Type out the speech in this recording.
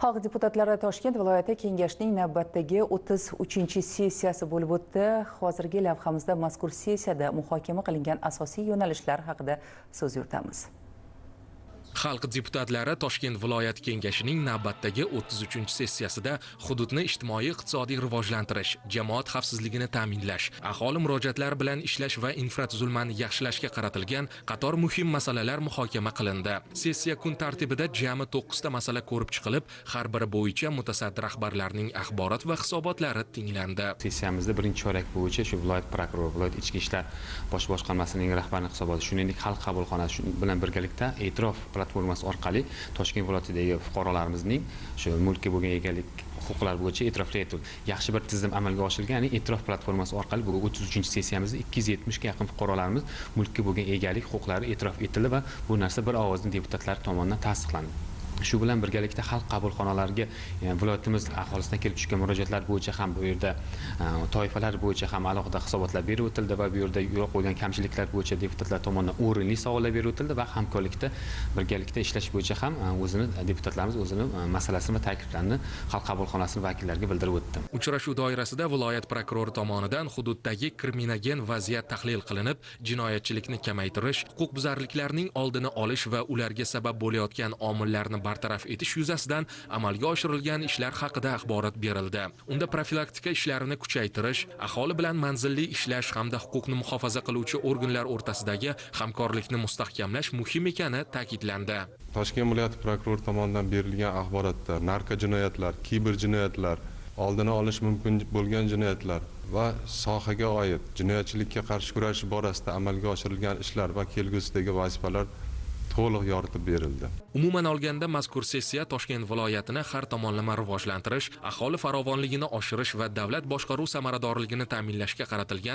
Xalq deputatlari Toshkent viloyati kengashining navbatdagi 33-sessiyasi bo'lib o'tdi. Hozirgi lavhamizda mazkur sessiyada muhokama qilingan asosiy yo'nalishlar haqida so'z yuritamiz. Xalq deputatlari Toshkent viloyat kengashining navbatdagi 33-sessiyasida hududni ijtimoiy-iqtisodiy rivojlantirish, jamoat xavfsizligini ta'minlash, aholi murojaatlari bilan ishlash va infratuzilmani yaxshilashga qaratilgan qator muhim masalalar muhokama qilindi. Sessiya kun tartibida jami 9 ta masala ko'rib chiqilib, har biri bo'yicha mutasaddi rahbarlarning axborot va hisobotlari tinglandi. Sessiyamizda birinchi chorak bo'yicha shu viloyat prokurori, viloyat ichki ishlar bosh boshqarmasining rahbarining hisoboti, shuningdek xalq qabulxonasi bilan birgalikda e'tirof platformasi orqali Toshkent viloyatidagi fuqarolarimizning shu mulkka bo'lgan egalik huquqlari bo'yicha e'tiroflar etildi. Yaxshi bir tizim amalga oshirilgan, ya'ni e'tirof platformasi orqali bugun 33-sessiyamizda 270 ga yaqin fuqarolarimiz mulkka bo'lgan egalik huquqlari e'tirof etildi va bu narsa bir ovozdan deputatlar tomonidan tasdiqlandi. Shu bilan birgalikda xalq qabulxonalariga viloyatimiz aholisidan kelib tushgan murojaatlar bo'yicha ham bu yerda toifalar bo'yicha ham alohida hisobotlar berib o'tildi va bu yerda yo'q bo'lgan kamchiliklar bo'yicha deputatlar tomonidan o'rinli savollar berib o'tildi va hamkorlikda birgalikda ishlash bo'yicha ham deputatlarimiz o'zini masalasini va takliflarini xalq qabulxonasi vakillariga bildirib o'tdi. Uchrashuv doirasida viloyat prokurori tomonidan hududdagi kriminogen vaziyat tahlil qilinib, jinoyatchilikni kamaytirish, huquqbuzarliklarning oldini olish va ularga sabab bo'layotgan omillarni bartaraf etish yuzasidan amalga oshirilgan ishlar haqida axborot berildi. Unda profilaktika ishlarini kuchaytirish, aholi bilan manzilli ishlash hamda huquqni muhofaza qiluvchi organlar o'rtasidagi hamkorlikni mustahkamlash muhim ekani ta'kidlandi. Toshkent viloyat prokurori tomonidan berilgan axborotda narko jinoyatlar, kiber jinoyatlar, oldini olish mumkin bo'lgan jinoyatlar va sohaga oid jinoyatchilikka qarshi kurashish borasida amalga oshirilgan ishlar va kelgusidagi vazifalar to'liq yoritib berildi. Umuman olganda mazkur sessiya Toshkent viloyatini har tomonlama rivojlantirish, aholi farovonligini oshirish va davlat boshqaruv samaradorligini ta'minlashga qaratilgan